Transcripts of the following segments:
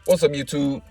What's up, YouTube?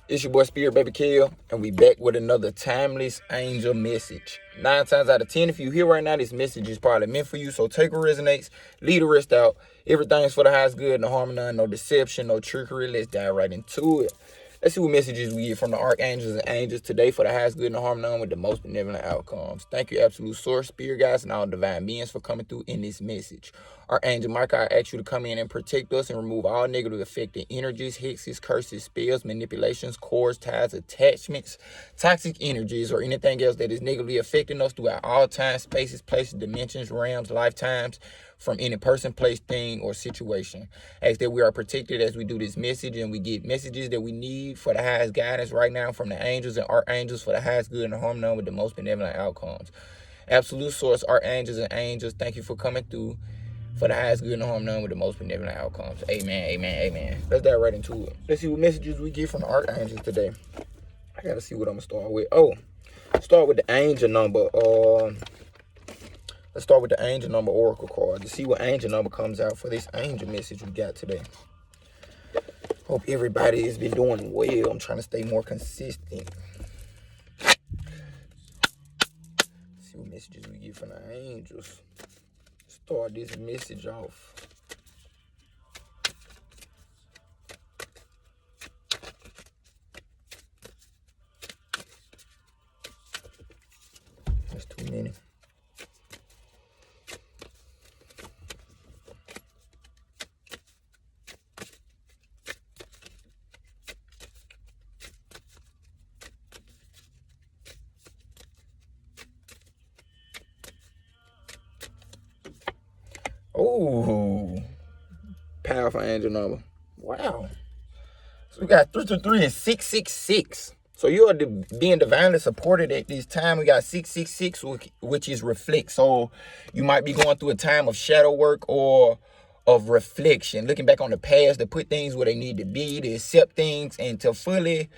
It's your boy Spirit Baby Kill, and we back with another timeless angel message. 9 times out of 10, if you hear right now, this message is probably meant for you. So take what resonates, leave the rest out. Everything's for the highest good, no harm, none, no deception, no trickery. Let's dive right into it. Let's see what messages we get from the archangels and angels today for the highest good, no harm, none, with the most benevolent outcomes. Thank you, absolute source, spirit guides, and all divine beings for coming through in this message. Archangel Michael, I ask you to come in and protect us and remove all negative affecting energies, hexes, curses, spells, manipulations, cords, ties, attachments, toxic energies, or anything else that is negatively affecting us throughout all time, spaces, places, dimensions, realms, lifetimes, from any person, place, thing, or situation. Ask that we are protected as we do this message, and we get messages that we need for the highest guidance right now from the angels and archangels for the highest good and harm none with the most benevolent outcomes. Absolute source, archangels and angels, thank you for coming through for the highest good and harm none with the most benevolent outcomes. Amen, amen, amen. Let's dive right into it. Let's see what messages we get from the archangels today. I gotta see what I'm gonna start with. Start with the angel number. Let's start with the angel number oracle card to see what angel number comes out for this angel message we got today. Hope everybody has been doing well. I'm trying to stay more consistent. See what messages we get from the angels. Start this message off. That's too many. Oh, powerful angel number. Wow. So we got 333 and 666. So you are being divinely supported at this time. We got 666, which is reflect. So you might be going through a time of shadow work or of reflection, looking back on the past to put things where they need to be, to accept things, and to fully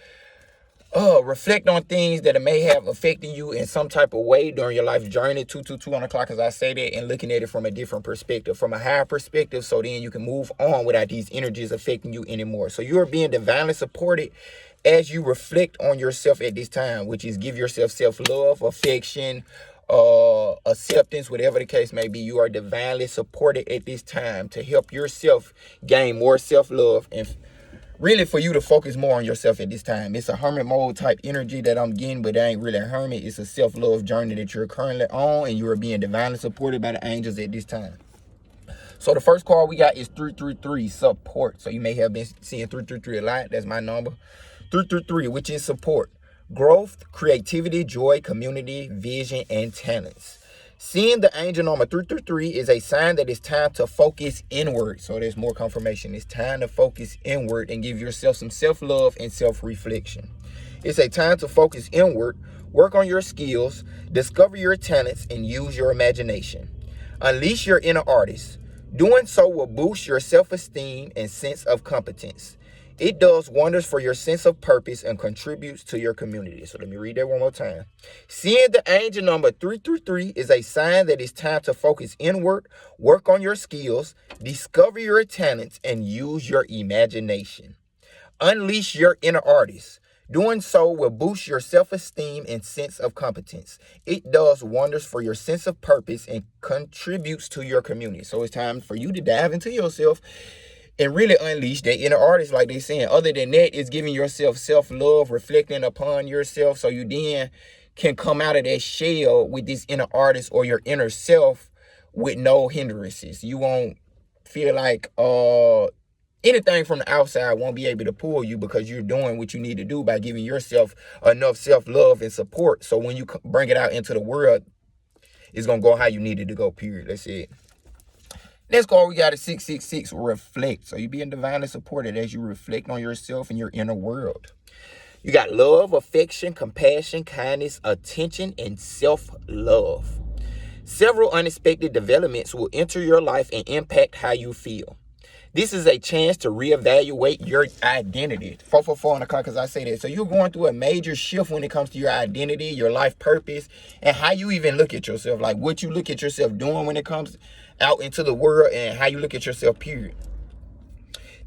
reflect on things that may have affected you in some type of way during your life journey. 222 on the clock, as I say that, and looking at it from a different perspective, from a higher perspective, so then you can move on without these energies affecting you anymore. So you are being divinely supported as you reflect on yourself at this time, which is give yourself self-love, affection, acceptance, whatever the case may be. You are divinely supported at this time to help yourself gain more self-love and really for you to focus more on yourself at this time. It's a hermit mode type energy that I'm getting, but it ain't really a hermit. It's a self-love journey that you're currently on, and you are being divinely supported by the angels at this time. So the first card we got is 333, support. So you may have been seeing 333 a lot. That's my number. 333, which is support. Growth, creativity, joy, community, vision, and talents. Seeing the angel number 333 is a sign that it's time to focus inward. So there's more confirmation. It's time to focus inward and give yourself some self-love and self-reflection. It's a time to focus inward, work on your skills, discover your talents, and use your imagination. Unleash your inner artist. Doing so will boost your self-esteem and sense of competence. It does wonders for your sense of purpose and contributes to your community. So let me read that one more time. Seeing the angel number 333 is a sign that it's time to focus inward, work on your skills, discover your talents, and use your imagination. Unleash your inner artist. Doing so will boost your self-esteem and sense of competence. It does wonders for your sense of purpose and contributes to your community. So it's time for you to dive into yourself and really unleash that inner artist, like they saying. Other than that, it's giving yourself self-love, reflecting upon yourself, so you then can come out of that shell with this inner artist or your inner self with no hindrances. You won't feel like anything from the outside won't be able to pull you, because you're doing what you need to do by giving yourself enough self-love and support. So when you bring it out into the world, it's going to go how you need it to go, period. That's it. Next card we got is 666, reflect. So you're being divinely supported as you reflect on yourself and your inner world. You got love, affection, compassion, kindness, attention, and self-love. Several unexpected developments will enter your life and impact how you feel. This is a chance to reevaluate your identity. 444 on the clock, because I say that. So you're going through a major shift when it comes to your identity, your life purpose, and how you even look at yourself. Like what you look at yourself doing when it comes out into the world, and how you look at yourself, period.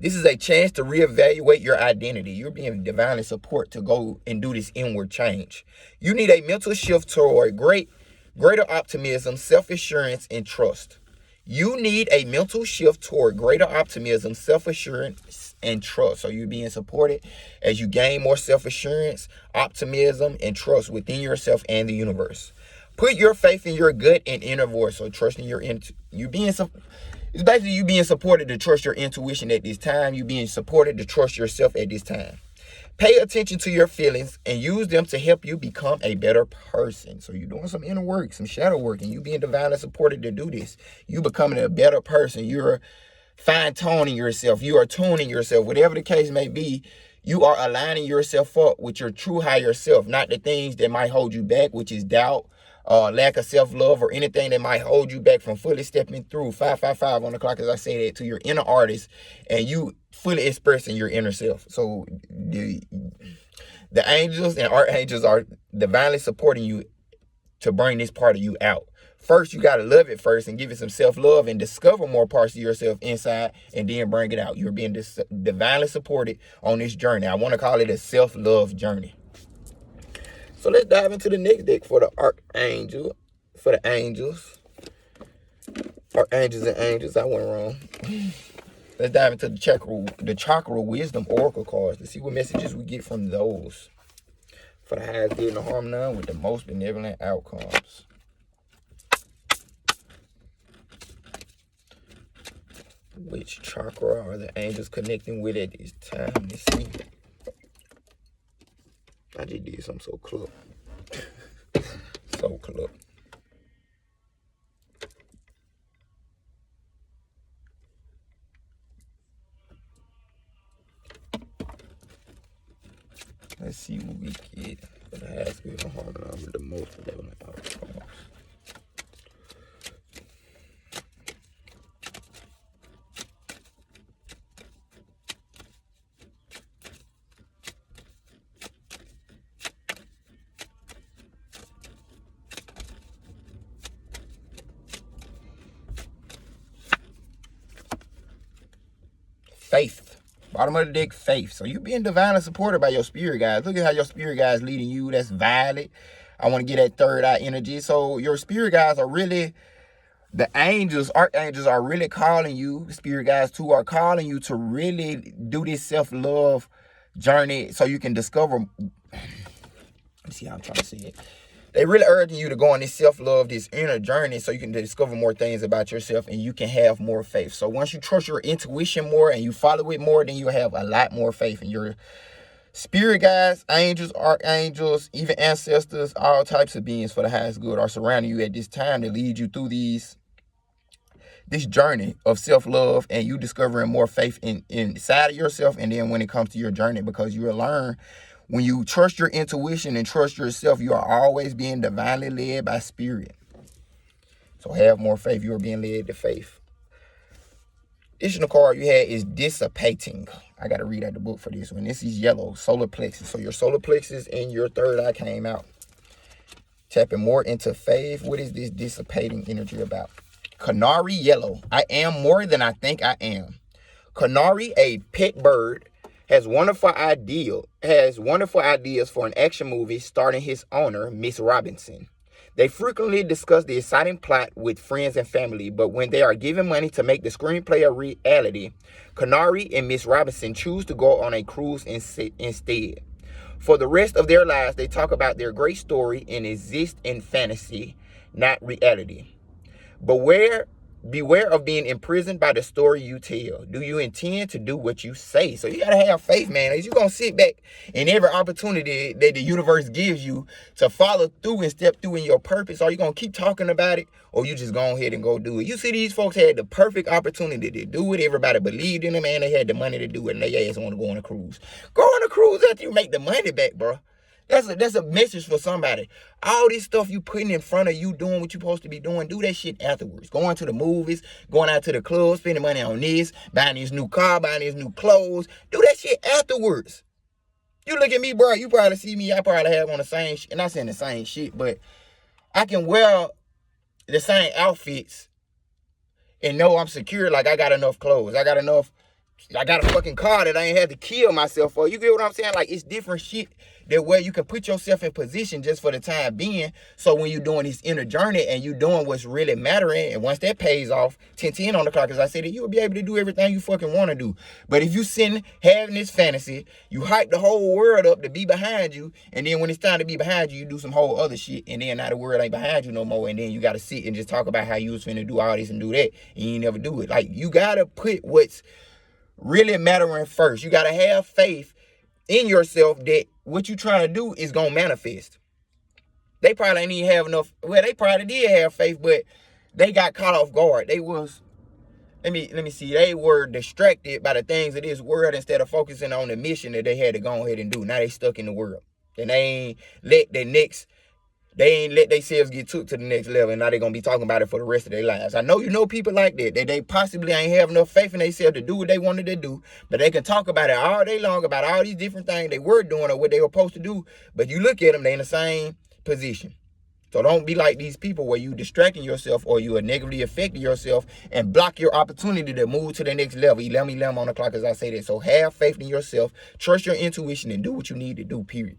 This is a chance to reevaluate your identity. You're being divinely support to go and do this inward change. You need a mental shift toward greater optimism, self-assurance, and trust. You need a mental shift toward greater optimism, self-assurance, and trust. So you're being supported as you gain more self-assurance, optimism, and trust within yourself and the universe. Put your faith in your gut and inner voice. So trusting it's basically you being supported to trust your intuition at this time. You being supported to trust yourself at this time. Pay attention to your feelings and use them to help you become a better person. So you're doing some inner work, some shadow work, and you being divinely supported to do this. You becoming a better person. You're fine-tuning yourself. You are tuning yourself. Whatever the case may be, you are aligning yourself up with your true higher self, not the things that might hold you back, which is doubt, lack of self-love, or anything that might hold you back from fully stepping through 555 on the clock, as I say that, to your inner artist, and you fully expressing your inner self. So the angels and archangels are divinely supporting you to bring this part of you out. First, you got to love it first and give it some self-love and discover more parts of yourself inside and then bring it out. You're being divinely supported on this journey. I want to call it a self-love journey. So let's dive into the next deck for the archangel, for the angels. Archangels and angels, I went wrong. Let's dive into the chakra wisdom oracle cards to see what messages we get from those. For the highest good and the harmony with the most benevolent outcomes. Which chakra are the angels connecting with at this time? Let's see. I just did something so close. So close. Let's see what we get for the highest good and harmony with the most benevolent outcomes. Faith. Bottom of the deck, faith. So you're being divinely supported by your spirit guides. Look at how your spirit guides leading you. That's valid. I want to get that third eye energy. So your spirit guides are really, the angels, archangels are really calling you. The spirit guides too are calling you to really do this self-love journey so you can discover. Let me see how I'm trying to say it. They really urging you to go on this self-love, this inner journey, so you can discover more things about yourself and you can have more faith. So once you trust your intuition more and you follow it more, then you have a lot more faith in your spirit guides, angels, archangels, even ancestors, all types of beings for the highest good are surrounding you at this time to lead you through this journey of self-love and you discovering more faith inside of yourself. And then when it comes to your journey, because you will learn, when you trust your intuition and trust yourself, you are always being divinely led by spirit. So have more faith. You are being led to faith. Additional card you had is dissipating. I got to read out the book for this one. This is yellow, solar plexus. So your solar plexus and your third eye came out. Tapping more into faith. What is this dissipating energy about? Canary yellow. I am more than I think I am. Canary, a pet bird, has wonderful ideas for an action movie starring his owner, Miss Robinson. They frequently discuss the exciting plot with friends and family, but when they are given money to make the screenplay a reality, Canary and Miss Robinson choose to go on a cruise instead. For the rest of their lives, they talk about their great story and exist in fantasy, not reality. Beware of being imprisoned by the story you tell. Do you intend to do what you say? So you got to have faith, man. You're going to sit back in every opportunity that the universe gives you to follow through and step through in your purpose. Are you going to keep talking about it, or you just go ahead and go do it? You see, these folks had the perfect opportunity to do it. Everybody believed in them, and they had the money to do it, and they ass want to go on a cruise. Go on a cruise after you make the money back, bro. That's a message for somebody. All this stuff you putting in front of you, doing what you're supposed to be doing, do that shit afterwards. Going to the movies, going out to the club, spending money on this, buying this new car, buying these new clothes. Do that shit afterwards. You look at me, bro, you probably see me, I probably have on the same shit. Not saying the same shit, but I can wear the same outfits and know I'm secure, like I got enough clothes. I got enough I got a fucking car that I ain't had to kill myself for. You get what I'm saying? Like, it's different shit that where you can put yourself in position just for the time being. So when you're doing this inner journey and you doing what's really mattering, and once that pays off, 10-10 on the clock, as I said, you will be able to do everything you fucking want to do. But if you sitting having this fantasy, you hype the whole world up to be behind you, and then when it's time to be behind you, you do some whole other shit, and then now the world ain't behind you no more, and then you got to sit and just talk about how you was finna do all this and do that, and you ain't never do it. Like, you got to put what's really mattering first. You got to have faith in yourself that what you trying to do is going to manifest. They probably ain't even have enough. Well, they probably did have faith, but they got caught off guard. They was, let me see, they were distracted by the things of this world instead of focusing on the mission that they had to go ahead and do. Now they stuck in the world. And they ain't let themselves get took to the next level, and now they're going to be talking about it for the rest of their lives. I know you know people like that they possibly ain't have enough faith in themselves to do what they wanted to do, but they can talk about it all day long, about all these different things they were doing or what they were supposed to do, but you look at them, they in the same position. So don't be like these people where you distracting yourself or you are negatively affecting yourself and block your opportunity to move to the next level. 11 on the clock, as I say that. So have faith in yourself, trust your intuition, and do what you need to do, period.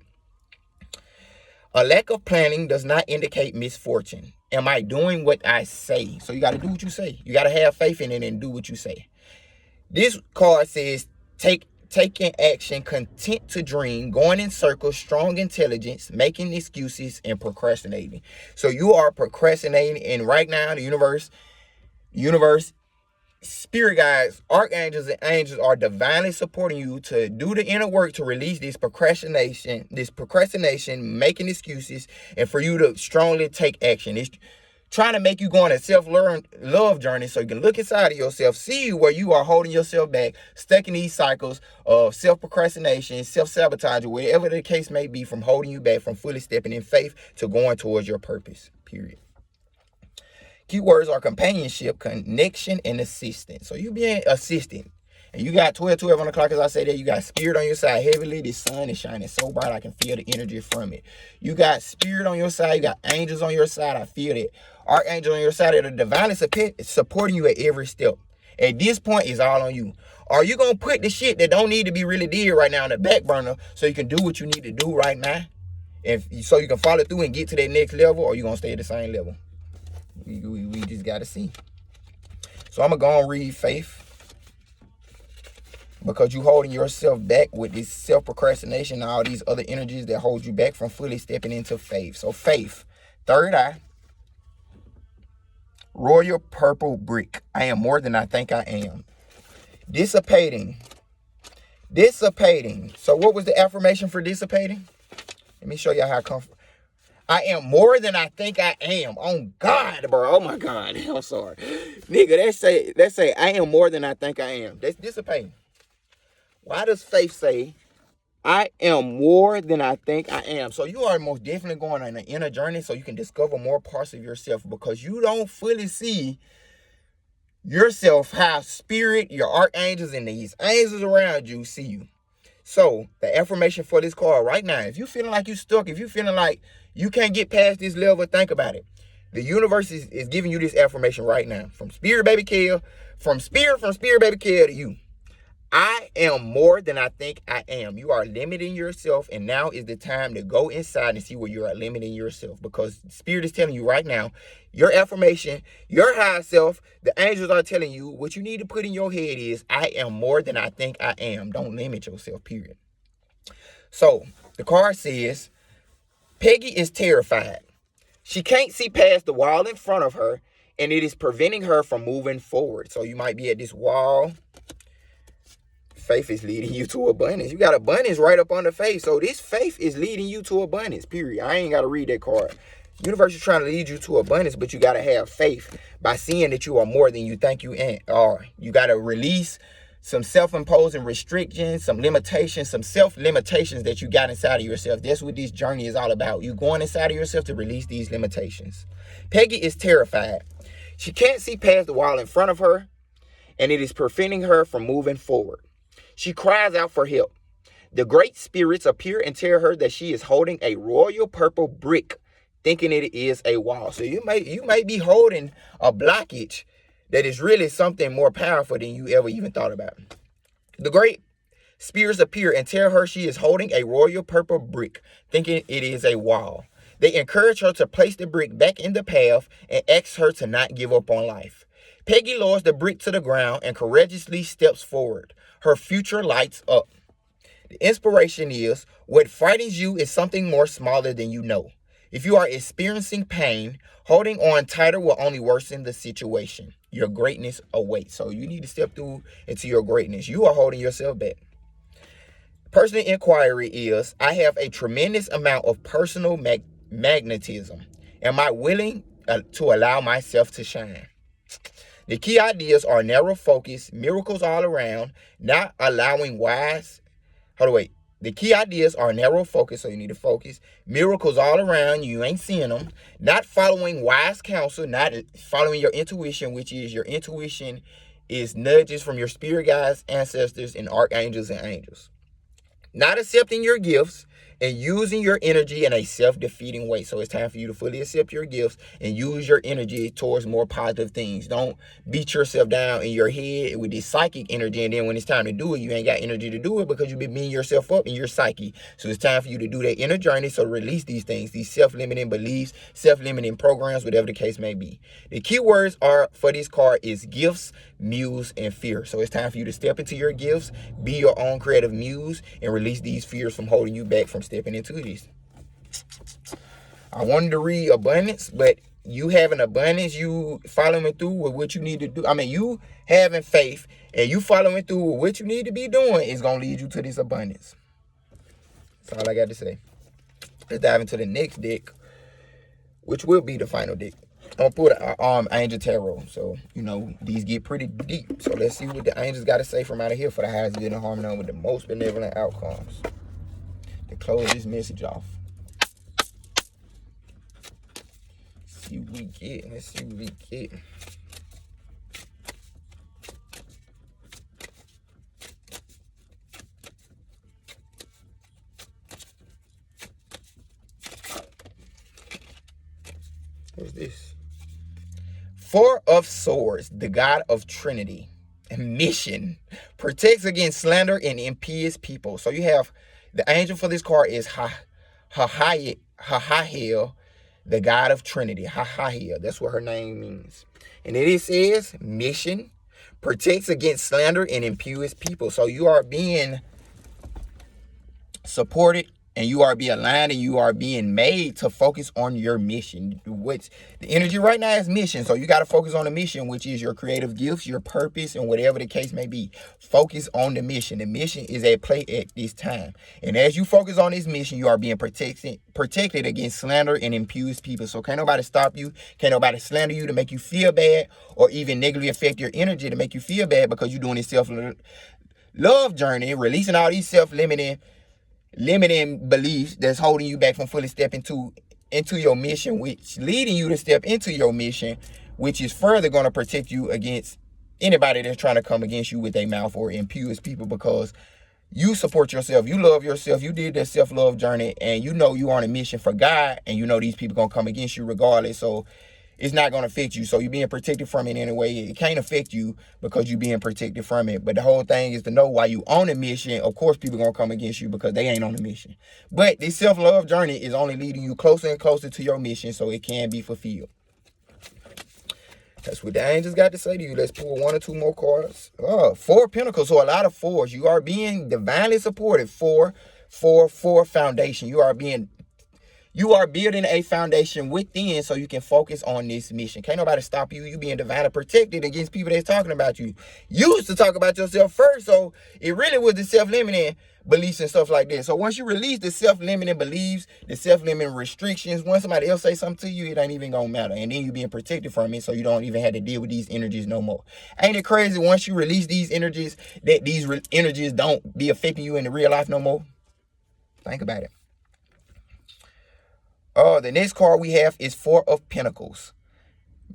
A lack of planning does not indicate misfortune. Am I doing what I say? So you got to do what you say. You got to have faith in it and do what you say. This card says taking action, content to dream, going in circles, strong intelligence, making excuses, and procrastinating. So you are procrastinating, and right now the universe, spirit guides, archangels, and angels are divinely supporting you to do the inner work to release this procrastination, making excuses, and for you to strongly take action. It's trying to make you go on a self-love journey so you can look inside of yourself, see where you are holding yourself back, stuck in these cycles of self-procrastination, self-sabotage, whatever the case may be, from holding you back from fully stepping in faith to going towards your purpose, period. Keywords are companionship, connection, and assistance. So you being assistant. And you got 12 on the clock, as I say that. You got spirit on your side heavily. The sun is shining so bright, I can feel the energy from it. You got spirit on your side. You got angels on your side. I feel that. Archangel on your side that are divinely supporting you at every step. At this point, it's all on you. Are you going to put the shit that don't need to be really did right now on the back burner so you can do what you need to do right now? So you can follow through and get to that next level, or you going to stay at the same level? We just got to see. So I'm going to go and read faith, because you holding yourself back with this self-procrastination and all these other energies that hold you back from fully stepping into faith. So faith, third eye, royal purple brick. I am more than I think I am. Dissipating. So what was the affirmation for dissipating? Let me show you how comfortable. I am more than I think I am. Oh God, bro. Oh my God. I'm sorry. Nigga, that say I am more than I think I am. That's dissipating. Why does faith say I am more than I think I am? So you are most definitely going on an inner journey so you can discover more parts of yourself, because you don't fully see yourself how spirit, your archangels, and these angels around you see you. So the affirmation for this card right now, if you're feeling like you're stuck, if you're feeling like you can't get past this level, think about it. The universe is giving you this affirmation right now. From Spirit Baby Kell, from Spirit Baby Kell to you. I am more than I think I am. You are limiting yourself, and now is the time to go inside and see where you are limiting yourself, because Spirit is telling you right now, your affirmation, your higher self, the angels are telling you what you need to put in your head is, I am more than I think I am. Don't limit yourself, period. So the card says, Peggy is terrified. She can't see past the wall in front of her, and it is preventing her from moving forward. So you might be at this wall. Faith is leading you to abundance. You got abundance right up on the face. So this faith is leading you to abundance, period. I ain't got to read that card. Universe is trying to lead you to abundance, but you got to have faith by seeing that you are more than you think you are. You got to release some self-imposing restrictions, some limitations, some self-limitations that you got inside of yourself. That's what this journey is all about. You going inside of yourself to release these limitations. Peggy is terrified. She can't see past the wall in front of her, and it is preventing her from moving forward. She cries out for help. The great spirits appear and tell her that she is holding a royal purple brick, thinking it is a wall. So you may be holding a blockage that is really something more powerful than you ever even thought about. The great spirits appear and tell her she is holding a royal purple brick, thinking it is a wall. They encourage her to place the brick back in the path and ask her to not give up on life. Peggy lowers the brick to the ground and courageously steps forward. Her future lights up. The inspiration is what frightens you is something more smaller than you know. If you are experiencing pain, holding on tighter will only worsen the situation. Your greatness awaits. So you need to step through into your greatness. You are holding yourself back. Personal inquiry is, I have a tremendous amount of personal magnetism. Am I willing to allow myself to shine? The key ideas are narrow focus, miracles all around, not allowing wise. The key ideas are narrow focus, so you need to focus. Miracles all around, you ain't seeing them. Not following wise counsel, not following your intuition, which is your intuition is nudges from your spirit guides, ancestors, and archangels and angels. Not accepting your gifts and using your energy in a self-defeating way. So it's time for you to fully accept your gifts and use your energy towards more positive things. Don't beat yourself down in your head with this psychic energy, and then when it's time to do it, you ain't got energy to do it because you've been beating yourself up in your psyche. So it's time for you to do that inner journey. So release these things, these self-limiting beliefs, self-limiting programs, whatever the case may be. The keywords are for this card is gifts, muse, and fear. So it's time for you to step into your gifts, be your own creative muse, and release these fears from holding you back from stepping into these. I wanted to read abundance, but you having abundance, you following through with what you need to do. I mean, you having faith and you following through with what you need to be doing is going to lead you to this abundance. That's all I got to say. Let's dive into the next deck, which will be the final deck. I'm going to put Angel Tarot. So, you know, these get pretty deep. So let's see what the angels got to say from out of here for the highest good and harmony with the most benevolent outcomes. To close this message off. Let's see what we get. Let's see what we get. What's this? Four of Swords, the God of Trinity. Mission. Protects against slander and impious people. So you have the angel for this card is Hahael, the God of Trinity. Hahael. That's what her name means. And it says mission. Protects against slander and impious people. So you are being supported and you are being aligned and you are being made to focus on your mission. Which the energy right now is mission. So you got to focus on the mission, which is your creative gifts, your purpose, and whatever the case may be. Focus on the mission. The mission is at play at this time. And as you focus on this mission, you are being protected against slander and impious people. So can't nobody stop you. Can't nobody slander you to make you feel bad or even negatively affect your energy to make you feel bad because you're doing this self-love journey, releasing all these self-limiting beliefs that's holding you back from fully stepping into your mission, which leading you to step into your mission, which is further going to protect you against anybody that's trying to come against you with their mouth or impious people, because you support yourself, you love yourself, you did that self-love journey, and you know you are on a mission for God, and you know these people going to come against you regardless. So it's not going to affect you. So you're being protected from it anyway. It can't affect you because you're being protected from it. But the whole thing is to know while you on a mission, of course people going to come against you because they ain't on a mission. But this self-love journey is only leading you closer and closer to your mission so it can be fulfilled. That's what the angels got to say to you. Let's pull one or two more cards. Four Pentacles. So a lot of fours. You are being divinely supported. Four foundation. You are building a foundation within so you can focus on this mission. Can't nobody stop you. You being divinely protected against people that's talking about you. You used to talk about yourself first, so it really was the self-limiting beliefs and stuff like that. So once you release the self-limiting beliefs, the self-limiting restrictions, once somebody else say something to you, it ain't even gonna matter. And then you being protected from it so you don't even have to deal with these energies no more. Ain't it crazy once you release these energies that these energies don't be affecting you in the real life no more? Think about it. The next card we have is Four of Pentacles.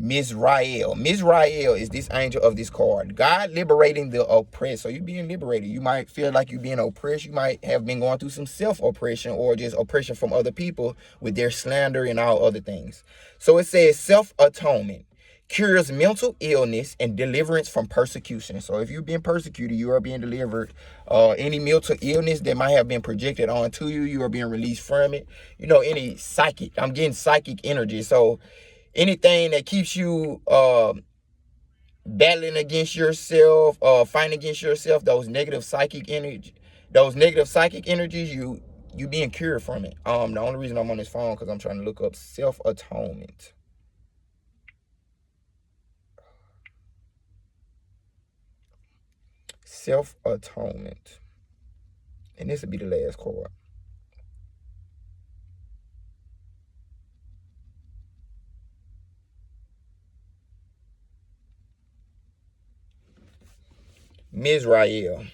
Mizrael. Mizrael is this angel of this card. God liberating the oppressed. So you're being liberated. You might feel like you're being oppressed. You might have been going through some self-oppression or just oppression from other people with their slander and all other things. So it says self-atonement. cures mental illness and deliverance from persecution. So if you've been persecuted, you are being delivered. Any mental illness that might have been projected onto you, you are being released from it. You know, any psychic, I'm getting psychic energy. So anything that keeps you battling against yourself, fighting against yourself, those negative psychic energies, you being cured from it. The only reason I'm on this phone because I'm trying to look up self-atonement. Self-atonement. And this will be the last card. Mizrael.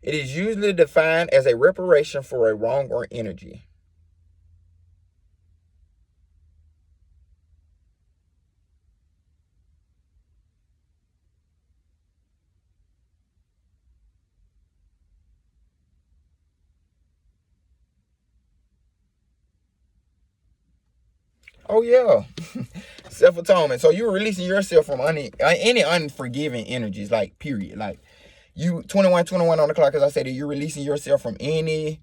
It is usually defined as a reparation for a wrong or energy. Oh yeah. Self-atonement. So you're releasing yourself from any unforgiving energies, like period. Like you 21 on the clock, as I said, you're releasing yourself from any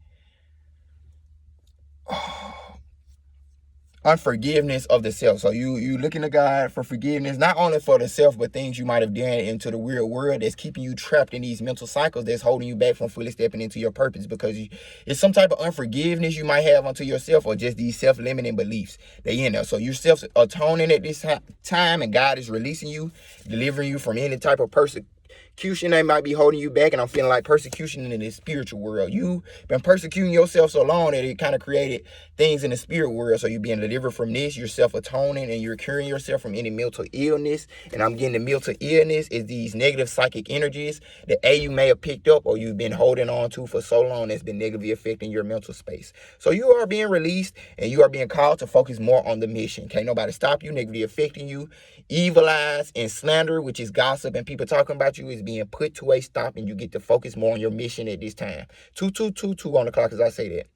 unforgiveness of the self. So you looking to God for forgiveness, not only for the self, but things you might have done into the weird world that's keeping you trapped in these mental cycles that's holding you back from fully stepping into your purpose, because it's some type of unforgiveness you might have unto yourself, or just these self-limiting beliefs that you know. So you're self-atoning at this time, and God is releasing you, delivering you from any type of persecution that might be holding you back. And I'm feeling like persecution in the spiritual world. You've been persecuting yourself so long that it kind of created things in the spirit world. So you're being delivered from this, you're self-atoning, and you're curing yourself from any mental illness. And I'm getting the mental illness is these negative psychic energies that you may have picked up or you've been holding on to for so long that's been negatively affecting your mental space. So you are being released, and you are being called to focus more on the mission. Can't nobody stop you, negatively affecting you. Evil eyes and slander, which is gossip and people talking about you, is being put to a stop, and you get to focus more on your mission at this time. 2222 on the clock as I say that.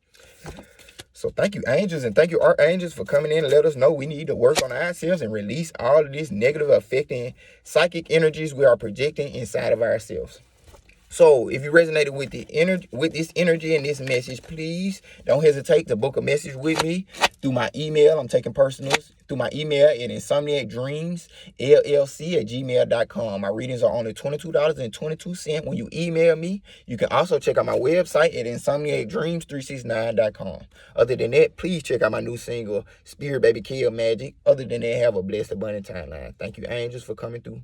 So thank you, angels, and thank you, archangels, for coming in and let us know we need to work on ourselves and release all of this negative affecting psychic energies we are projecting inside of ourselves. So if you resonated with the energy, with this energy and this message, please don't hesitate to book a message with me through my email. I'm taking personals through my email at insomniacdreamsllc@gmail.com. My readings are only $22.22 when you email me. You can also check out my website at insomniacdreams369.com. Other than that, please check out my new single, Spirit Baby Kill Magic. Other than that, have a blessed, abundant timeline. Thank you, angels, for coming through.